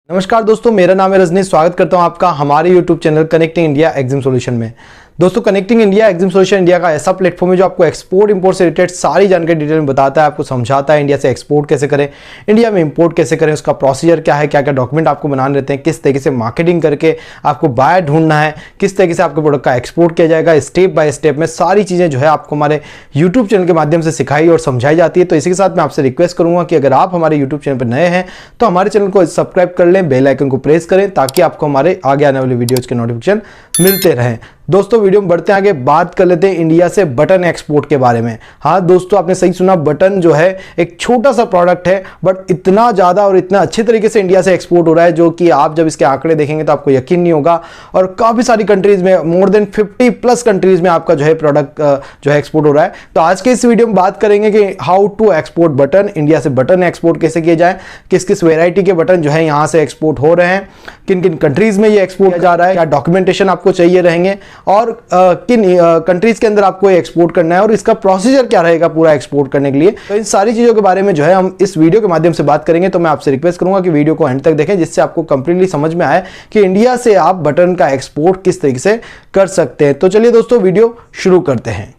नमस्कार दोस्तों, मेरा नाम है रजनी। स्वागत करता हूं आपका हमारे YouTube channel connecting India exam solution में। दोस्तों, connecting India exam solution India का ऐसा प्लेटफॉर्म है जो आपको एक्सपोर्ट इंपोर्ट से रिलेटेड सारी जानकारी डिटेल में बताता है, आपको समझाता है इंडिया से एक्सपोर्ट कैसे करें, इंडिया में इंपोर्ट कैसे करें, उसका प्रोसीजर क्या है, क्या क्या डॉक्यूमेंट आपको बनाने रहते हैं, किस तरीके से मार्केटिंग करके आपको बायर ढूंढना है, किस तरीके से आपके प्रोडक्ट का एक्सपोर्ट किया जाएगा, स्टेप बाय स्टेप में सारी चीज़ें जो है आपको हमारे यूट्यूब चैनल के माध्यम से सिखाई और समझाई जाती है। तो इसी के साथ मैं आपसे रिक्वेस्ट करूंगा कि अगर आप हमारे यूट्यूब चैनल पर नए हैं तो हमारे चैनल को सब्सक्राइब कर लें, बेल आइकन को प्रेस करें ताकि आपको हमारे आगे आने वाले वीडियोज के नोटिफिकेशन मिलते रहें। दोस्तों, वीडियो में बढ़ते हैं आगे, बात कर लेते हैं इंडिया से बटन एक्सपोर्ट के बारे में। हाँ दोस्तों, आपने सही सुना, बटन जो है एक छोटा सा प्रोडक्ट है बट इतना ज़्यादा और इतना अच्छे तरीके से इंडिया से एक्सपोर्ट हो रहा है जो कि आप जब इसके आंकड़े देखेंगे तो आपको यकीन नहीं होगा। और काफ़ी सारी कंट्रीज में, मोर देन 50+ कंट्रीज में आपका जो है प्रोडक्ट जो है एक्सपोर्ट हो रहा है। तो आज के इस वीडियो में बात करेंगे कि how to export button, India से बटन एक्सपोर्ट कैसे किए जाए, किस किस वेराइटी के बटन जो है यहाँ से एक्सपोर्ट हो रहे हैं, किन किन कंट्रीज में ये एक्सपोर्ट किया जा रहा है, क्या डॉक्यूमेंटेशन आपको चाहिए रहेंगे और किन कंट्रीज के अंदर आपको एक्सपोर्ट करना है और इसका प्रोसीजर क्या रहेगा पूरा एक्सपोर्ट करने के लिए। तो इन सारी चीजों के बारे में जो है हम इस वीडियो के माध्यम से बात करेंगे। तो मैं आपसे रिक्वेस्ट करूंगा कि वीडियो को एंड तक देखें जिससे आपको कंप्लीटली समझ में आए कि इंडिया से आप बटन का एक्सपोर्ट किस तरीके से कर सकते हैं। तो चलिए दोस्तों, वीडियो शुरू करते हैं।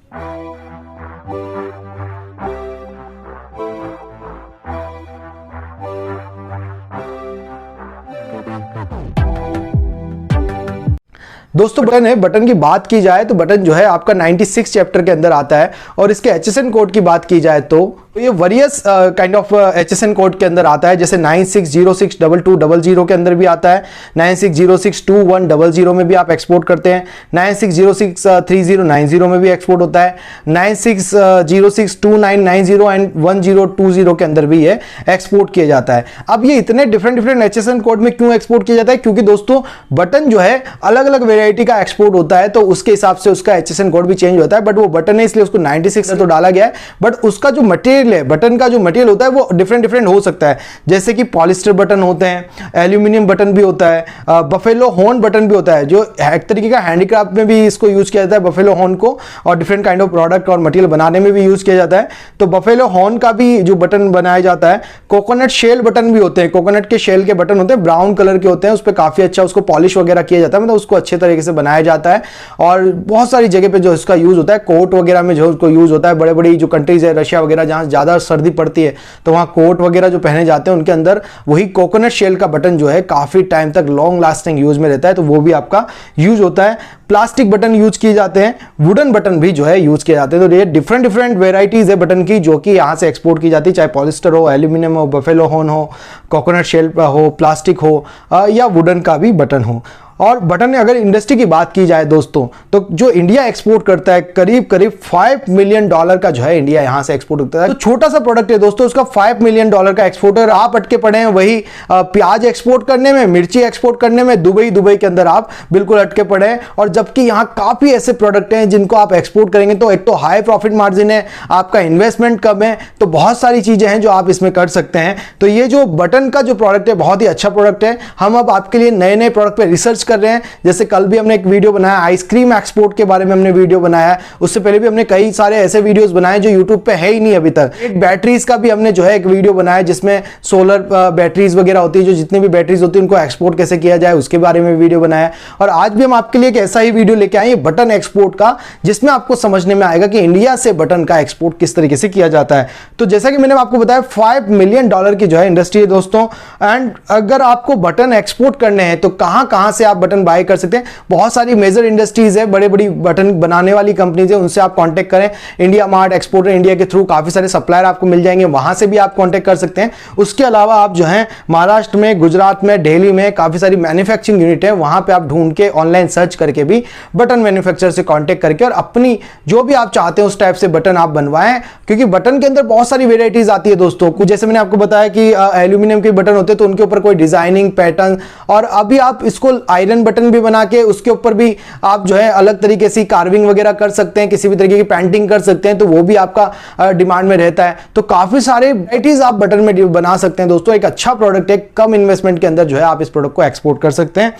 दोस्तों, बटन है, बटन की बात की जाए तो बटन जो है आपका 96 चैप्टर के अंदर आता है और इसके HSN कोड की बात की जाए तो ये various kind of HSN code के अंदर आता है। जैसे 96062200 के अंदर भी आता है, 96062100 में भी आप एक्सपोर्ट करते हैं, 96063090 में भी एक्सपोर्ट होता है, 96062990 एंड 1020 के अंदर भी ये एक्सपोर्ट किया जाता है। अब ये इतने डिफरेंट HSN कोड में क्यों एक्सपोर्ट किया जाता है? क्योंकि दोस्तों बटन जो है अलग अलग वेराइटी का एक्सपोर्ट होता है तो उसके हिसाब से उसका HSN कोड भी चेंज होता है। बट वो बटन है इसलिए उसको 96 तो डाला गया है, बट उसका जो मटेरियल है, बटन का जो मटेरियल होता है वो डिफरेंट हो सकता है। जैसे कि पॉलिस्टर बटन होते हैं, एल्यूमिनियम बटन भी होता है, बफेलो हॉर्न बटन भी होता है जो एक तरीके का हैंडीक्राफ्ट में भी इसको यूज किया जाता है, बफेलो हॉर्न को, और डिफरेंट काइंड ऑफ प्रोडक्ट और मटेरियल बनाने में भी यूज किया जाता है। तो बफेलो हॉर्न का भी जो बटन बनाया जाता है, कोकोनट शेल बटन भी होते हैं, कोकोनट के शेल के बटन होते हैं, ब्राउन कलर के होते हैं, उस पर काफी अच्छा उसको पॉलिश वगैरह किया जाता है, मतलब उसको अच्छे तरीके से बनाया जाता है। और बहुत सारी जगह पे जो इसका यूज होता है, कोट वगैरह में जो उसको यूज होता है, बड़े बड़ी जो कंट्रीज है, रशिया वगैरह, जहां ज्यादा सर्दी पड़ती है तो वहां कोट वगैरह जो पहने जाते हैं उनके अंदर वही कोकोनट शेल का बटन जो है काफी टाइम तक लॉन्ग लास्टिंग यूज में रहता है, तो वो भी आपका यूज होता है। प्लास्टिक बटन यूज किए जाते हैं, वुडन बटन भी जो है यूज किए जाते हैं। तो ये डिफरेंट वेराइटीज है बटन की जो कि यहां से एक्सपोर्ट की जाती है, चाहे पॉलिस्टर हो, एल्यूमिनियम हो, बफेलो हॉर्न हो, कोकोनट शेल हो, प्लास्टिक हो या वुडन का भी बटन हो। और बटन अगर इंडस्ट्री की बात की जाए दोस्तों, तो जो इंडिया एक्सपोर्ट करता है करीब $5 मिलियन का जो है इंडिया यहां से एक्सपोर्ट करता है। तो छोटा सा प्रोडक्ट है दोस्तों, उसका $5 मिलियन का एक्सपोर्ट। अगर आप अटके पड़े हैं वही प्याज एक्सपोर्ट करने में, मिर्ची एक्सपोर्ट करने में, दुबई के अंदर आप बिल्कुल अटके पड़े हैं। और जबकि यहाँ काफी ऐसे प्रोडक्ट हैं जिनको आप एक्सपोर्ट करेंगे तो एक तो हाई प्रॉफिट मार्जिन है, आपका इन्वेस्टमेंट कम है, तो बहुत सारी चीजें हैं जो आप इसमें कर सकते हैं। तो ये जो बटन का जो प्रोडक्ट है बहुत ही अच्छा प्रोडक्ट है। हम अब आपके लिए नए नए प्रोडक्ट पे रिसर्च कर रहे हैं। जैसे कल भी हमने एक वीडियो बनाया आइसक्रीम एक्सपोर्ट के बारे में, हमने वीडियो बनाया। उससे पहले भी हमने कई सारे ऐसे वीडियोस बनाए जो यूट्यूब पे है ही नहीं अभी तक। एक बैटरीज का भी हमने जो है एक वीडियो बनाया जिसमें सोलर बैटरीज वगैरह होती है, जो जितनी भी बैटरीज होती है उनको एक्सपोर्ट कैसे किया जाए उसके बारे में वीडियो बनाया। और आज भी हम आपके लिए एक ऐसा ही वीडियो लेके आए बटन एक्सपोर्ट का, जिसमें आपको समझने में आएगा कि इंडिया से बटन का एक्सपोर्ट किस तरीके से किया जाता है। तो जैसा कि मैंने आपको बताया $5 मिलियन की जो है इंडस्ट्री है दोस्तों। एंड अगर आपको बटन एक्सपोर्ट करने हैं तो कहां से आप बटन बाय कर सकते हैं? बहुत सारी मेजर इंडस्ट्रीज है, बड़े बड़ी बटन बनाने वाली कंपनीज है, उनसे आप कांटेक्ट करें। इंडिया मार्ट, एक्सपोर्टर इंडिया के थ्रू काफी सारे सप्लायर आपको मिल जाएंगे, वहां से भी आप कांटेक्ट कर सकते हैं। उसके अलावा आप जो है महाराष्ट्र में, गुजरात में, दिल्ली में काफी सारी मैन्युफैक्चरिंग यूनिट है, वहां पे आप ढूंढ के ऑनलाइन सर्च करके भी बटन मैन्युफैक्चरर से कांटेक्ट करके और अपनी जो भी आप चाहते हैं उस टाइप से बटन आप बनवाएं। क्योंकि बटन के अंदर बहुत सारी वेराइटीज आती है दोस्तों। कुछ जैसे मैंने आपको बताया कि एल्यूमिनियम के बटन होते हैं तो उनके ऊपर कोई डिजाइनिंग पैटर्न, और अभी आप इसको आयरन बटन भी बना के उसके ऊपर भी आप जो है अलग तरीके से कार्विंग वगैरह कर सकते हैं, किसी भी तरीके की पेंटिंग कर सकते हैं, तो वो भी आपका डिमांड में रहता है। तो काफी सारे वैराइटीज आप बटन में बना सकते हैं दोस्तों। एक अच्छा प्रोडक्ट है, कम इन्वेस्टमेंट के अंदर जो है आप इस प्रोडक्ट को एक्सपोर्ट कर सकते हैं।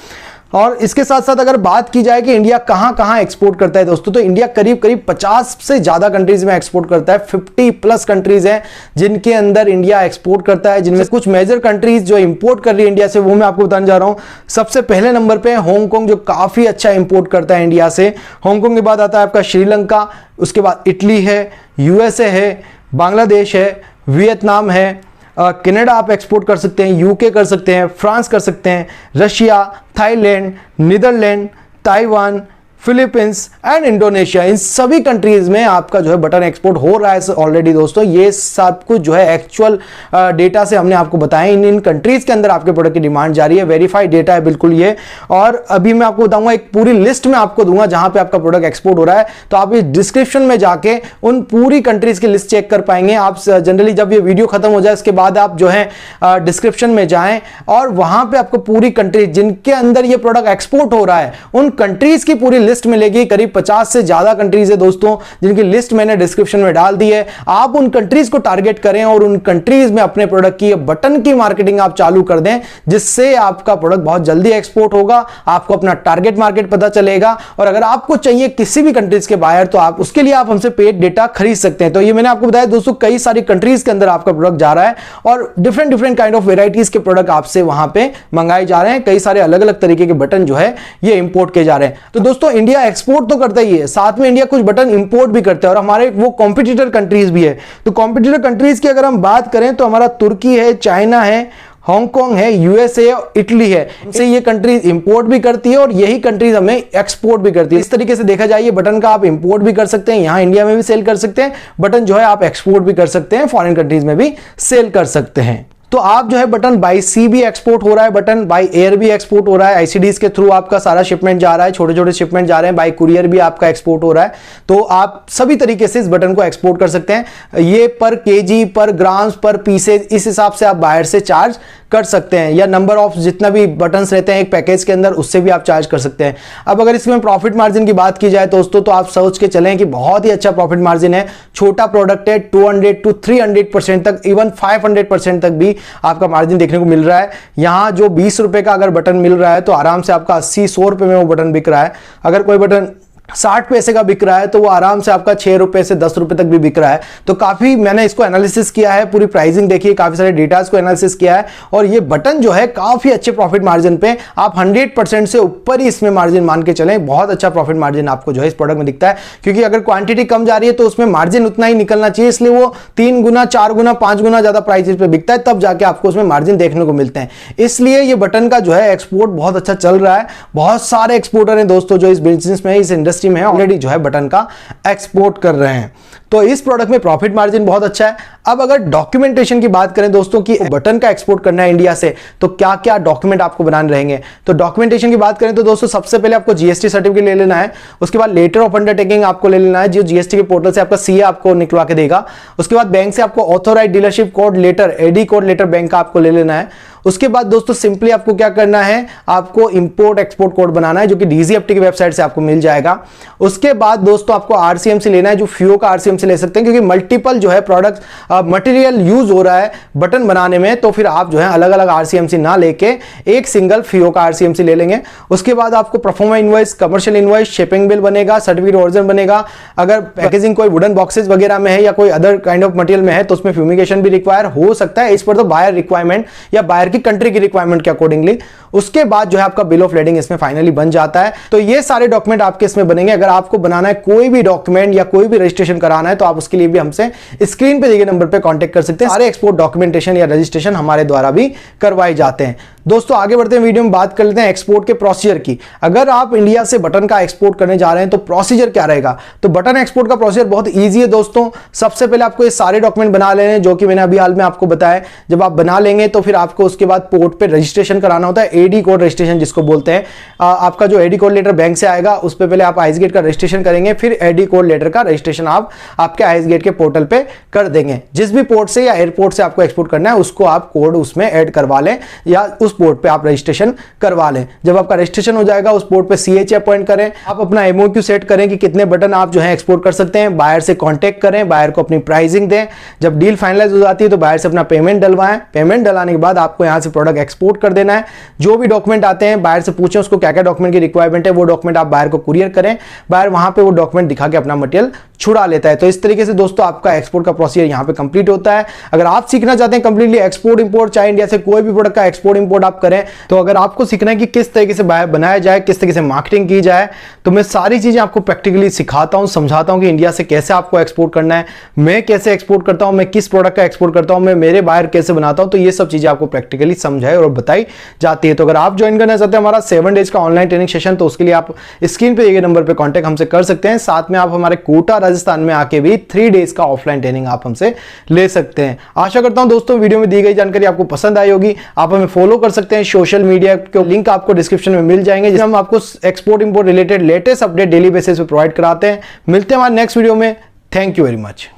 और इसके साथ साथ अगर बात की जाए कि इंडिया कहां कहां एक्सपोर्ट करता है दोस्तों, तो इंडिया करीब करीब 50 से ज्यादा कंट्रीज में एक्सपोर्ट करता है। 50 प्लस कंट्रीज हैं जिनके अंदर इंडिया एक्सपोर्ट करता है, जिनमें कुछ मेजर कंट्रीज जो इंपोर्ट कर रही है इंडिया से वो मैं आपको बताने जा रहा हूं। सबसे पहले नंबर पे है हांगकांग, जो काफी अच्छा इंपोर्ट करता है इंडिया से। हांगकांग के बाद आता है आपका श्रीलंका, उसके बाद इटली है, यूएसए है, बांग्लादेश है, वियतनाम है, कनाडा आप एक्सपोर्ट कर सकते हैं, यूके कर सकते हैं, फ्रांस कर सकते हैं, Russia, Thailand, Netherlands, Taiwan, Philippines and Indonesia, इन सभी कंट्रीज में आपका जो है बटन एक्सपोर्ट हो रहा है ऑलरेडी दोस्तों। ये सब कुछ जो है एक्चुअल डेटा से हमने आपको बताया, इन कंट्रीज के अंदर आपके प्रोडक्ट की डिमांड जारी है, वेरीफाइड डेटा है बिल्कुल ये। और अभी मैं आपको बताऊंगा, एक पूरी लिस्ट में आपको दूंगा जहां पे आपका प्रोडक्ट एक्सपोर्ट हो रहा है, तो आप इस डिस्क्रिप्शन में जाके उन पूरी कंट्रीज की लिस्ट चेक कर पाएंगे। आप जनरली जब ये वीडियो खत्म हो जाए उसके बाद आप जो है डिस्क्रिप्शन में जाएं और वहां पे आपको पूरी कंट्रीज जिनके अंदर ये प्रोडक्ट एक्सपोर्ट हो रहा है उन कंट्रीज की पूरी लिस्ट मिलेगी। करीब 50 से ज्यादा कंट्रीज है दोस्तों जिनकी लिस्ट मैंने डिस्क्रिप्शन में डाल दी है। आप उन कंट्रीज को टारगेट करें और उन कंट्रीज में अपने प्रोडक्ट की बटन की मार्केटिंग आप चालू कर दें, जिससे आपका प्रोडक्ट बहुत जल्दी एक्सपोर्ट होगा, आपको अपना टारगेट मार्केट पता चलेगा। और अगर आपको चाहिए किसी भी कंट्रीज के बाहर, तो आप उसके लिए आप हमसे पेड डेटा खरीद सकते हैं। तो ये मैंने आपको बताया दोस्तों, कई सारी कंट्रीज के अंदर आपका प्रोडक्ट जा रहा है और डिफरेंट काइंड ऑफ वेराइटीज के प्रोडक्ट आपसे वहां पे मंगाए जा रहे हैं। कई सारे अलग अलग तरीके के बटन जो है ये इंपोर्ट किए जा रहे हैं। तो दोस्तों इंडिया एक्सपोर्ट तो करता ही है, साथ में इंडिया कुछ बटन इंपोर्ट भी करता है, और हमारे वो कॉम्पिटिटर कंट्रीज भी है। तो कॉम्पिटिटर कंट्रीज की अगर हम बात करें तो हमारा तुर्की है, चाइना है, हांगकांग है, यूएसए, इटली है। इनसे ये कंट्रीज इंपोर्ट भी करती है और यही कंट्रीज हमें एक्सपोर्ट भी करती है। इस तरीके से देखा जाए ये बटन का आप इंपोर्ट भी कर सकते हैं, यहां इंडिया में भी सेल कर सकते हैं, बटन जो है आप एक्सपोर्ट भी कर सकते हैं, फॉरेन कंट्रीज में भी सेल कर सकते हैं। तो आप जो है बटन बाय सी भी एक्सपोर्ट हो रहा है, बटन बाय एयर भी एक्सपोर्ट हो रहा है, आईसीडीज के थ्रू आपका सारा शिपमेंट जा रहा है, छोटे छोटे शिपमेंट जा रहे हैं, बाय कुरियर भी आपका एक्सपोर्ट हो रहा है। तो आप सभी तरीके से इस बटन को एक्सपोर्ट कर सकते हैं। ये पर केजी, पर ग्राम्स, पर पीसेज, इस हिसाब से आप बाहर से चार्ज कर सकते हैं, या नंबर ऑफ जितना भी बटन्स रहते हैं एक पैकेज के अंदर उससे भी आप चार्ज कर सकते हैं। अब अगर इसमें प्रॉफिट मार्जिन की बात की जाए दोस्तों, तो आप सोच के चलें कि बहुत ही अच्छा प्रॉफिट मार्जिन है। छोटा प्रोडक्ट है, 200 to 300% तक, इवन 500% तक भी आपका मार्जिन देखने को मिल रहा है। यहां जो 20 रुपए का अगर बटन मिल रहा है तो आराम से आपका 80-100 रुपए में वो बटन बिक रहा है। अगर कोई बटन 60 पैसे का बिक रहा है तो वो आराम से आपका 6 रुपए से 10 रुपए तक भी बिक रहा है। तो काफी मैंने इसको एनालिसिस किया है, पूरी प्राइसिंग देखी, काफी सारे डेटास को एनालिसिस किया है, और ये बटन जो है काफी अच्छे प्रॉफिट मार्जिन पे, आप 100% से ऊपर ही इसमें मार्जिन मान के चलें। बहुत अच्छा प्रॉफिट मार्जिन आपको जो है इस प्रोडक्ट में दिखता है, क्योंकि अगर क्वांटिटी कम जा रही है तो उसमें मार्जिन उतना ही निकलना चाहिए, इसलिए वो 3 गुना, 4 गुना, 5 गुना ज्यादा प्राइस पे बिकता है, तब जाके आपको उसमें मार्जिन देखने को मिलते हैं। इसलिए ये बटन का जो है एक्सपोर्ट बहुत अच्छा चल रहा है। बहुत सारे एक्सपोर्टर हैं दोस्तों जो इस बिजनेस में, इस इंडस्ट्री में है, ऑलरेडी जो है बटन का एक्सपोर्ट कर रहे हैं। तो इस प्रोडक्ट में प्रॉफिट मार्जिन बहुत अच्छा है। अब अगर डॉक्यूमेंटेशन की बात करें दोस्तों कि बटन का एक्सपोर्ट करना है इंडिया से, तो क्या क्या डॉक्यूमेंट आपको बनाने रहेंगे। तो डॉक्यूमेंटेशन की बात करें तो दोस्तों सबसे पहले आपको जीएसटी सर्टिफिकेट ले लेना है, उसके बाद लेटर ऑफ अंडरटेकिंग आपको ले लेना है जो जीएसटी के पोर्टल से आपका सीए आपको निकलवा के देगा। उसके बाद बैंक से आपको authorised dealership code letter, AD code letter bank का आपको ले लेना है। उसके बाद दोस्तों सिंपली आपको क्या करना है, आपको इंपोर्ट एक्सपोर्ट कोड बनाना है जो कि डीजीएफटी की वेबसाइट से आपको मिल जाएगा। उसके बाद दोस्तों आपको आरसीएमसी लेना है, जो फियो का आरसीएमसी ले सकते हैं, क्योंकि मल्टीपल जो है प्रोडक्ट मटेरियल यूज हो रहा है बटन बनाने में, तो फिर आप जो है अलग अलग आरसीएमसी ना लेके एक सिंगल फियो का आरसीएमसी ले लेंगे। उसके बाद आपको proforma invoice, commercial invoice, shipping bill बनेगा, सर्टिफिकेट ओरिजिनल बनेगा। अगर पैकेजिंग कोई वुडन बॉक्सेस वगैरह में है या कोई अदर काइंड ऑफ मटेरियल में है तो उसमें फ्यूमिगेशन भी रिक्वायर हो सकता है, इस पर तो बायर रिक्वायरमेंट या बायर की कंट्री की रिक्वायरमेंट के अकॉर्डिंगली। उसके बाद जो है आपका बिल ऑफ लेडिंग इसमें फाइनली बन जाता है। तो ये सारे डॉक्यूमेंट आपके इसमें बनेंगे। अगर आपको बनाना है कोई भी डॉक्यूमेंट या कोई भी रजिस्ट्रेशन कराना है तो आप उसके लिए भी हमसे स्क्रीन पे दिए गए नंबर पे कांटेक्ट कर सकते हैं। सारे एक्सपोर्ट डॉक्यूमेंटेशन या रजिस्ट्रेशन हमारे द्वारा भी करवाए जाते हैं। दोस्तों आगे बढ़ते हैं, वीडियो में बात कर लेते हैं एक्सपोर्ट के प्रोसीजर की। अगर आप इंडिया से बटन का एक्सपोर्ट करने जा रहे हैं तो प्रोसीजर क्या रहेगा। तो बटन एक्सपोर्ट का प्रोसीजर बहुत ईजी है दोस्तों। सबसे पहले आपको ये सारे डॉक्यूमेंट बना लेने हैं जो कि मैंने अभी हाल में आपको बताया। जब आप बना लेंगे तो फिर आपको उसके बाद पोर्ट पे रजिस्ट्रेशन कराना होता है, एडी कोड रजिस्ट्रेशन जिसको बोलते हैं। आपका जो एडी कोड लेटर बैंक से आएगा उस पर पहले आप आईएस गेट का रजिस्ट्रेशन करेंगे, फिर एडी कोड लेटर का रजिस्ट्रेशन आप आपके आईएस गेट के पोर्टल पे कर देंगे। जिस भी पोर्ट से या एयरपोर्ट से आपको एक्सपोर्ट करना है उसको आप कोड उसमें ऐड करवा लें या उस पोर्ट पे आप रजिस्ट्रेशन करवा लें। जब आपका रजिस्ट्रेशन हो जाएगा उस पोर्ट पे CH अपॉइंट करें, आप अपना MOQ सेट करें कि कितने बटन आप जो है एक्सपोर्ट कर सकते हैं, बायर से कांटेक्ट करें, बायर को अपनी प्राइसिंग दें। जब डील फाइनलाइज हो जाती है तो बायर से अपना पेमेंट डलवाएं, पेमेंट डलाने के बाद आपको यहां से प्रोडक्ट एक्सपोर्ट कर देना है। जो भी डॉक्यूमेंट आते हैं बायर से पूछें उसको क्या क्या डॉक्यूमेंट की रिक्वायरमेंट है, वो डॉक्यूमेंट आप बायर को कुरियर करें, बायर वहां पे वो डॉक्यूमेंट दिखा के अपना मटेरियल छुड़ा लेता है। तो इस तरीके से दोस्तों आपका एक्सपोर्ट का प्रोसीजर यहां पे कंप्लीट होता है। अगर आप सीखना चाहते हैं कंप्लीटली एक्सपोर्ट इंपोर्ट, चाहे इंडिया से कोई भी प्रोडक्ट का एक्सपोर्ट इंपोर्ट आप करें, तो अगर आपको सीखना है कि किस तरीके से बायर बनाया जाए, किस तरीके से मार्केटिंग की जाए, तो मैं सारी चीजें आपको प्रैक्टिकली सिखाता हूं, समझाता हूं कि इंडिया से कैसे आपको एक्सपोर्ट करना है, मैं कैसे एक्सपोर्ट करता हूं, मैं किस प्रोडक्ट का एक्सपोर्ट करता हूं, मैं मेरे बायर कैसे बनाता हूं। तो ये सब चीजें आपको प्रैक्टिकली समझाई और बताई जाती है। तो अगर आप ज्वाइन करना चाहते हैं हमारा 7 डेज का ऑनलाइन ट्रेनिंग सेशन, तो उसके लिए आप स्क्रीन पे ये नंबर पे कांटेक्ट हमसे कर सकते हैं। साथ में आप हमारे कोटा राजस्थान में आके भी 3 डेज का ऑफलाइन ट्रेनिंग आप हमसे ले सकते हैं। आशा करता हूं दोस्तों वीडियो में दी गई जानकारी आपको पसंद आई होगी। आप हमें फॉलो कर सकते हैं, सोशल मीडिया के लिंक आपको डिस्क्रिप्शन में मिल जाएंगे, जिसमें हम आपको export import related latest update daily basis पे प्रोवाइड कराते हैं। मिलते हैं हमारे नेक्स्ट वीडियो में। Thank you very much.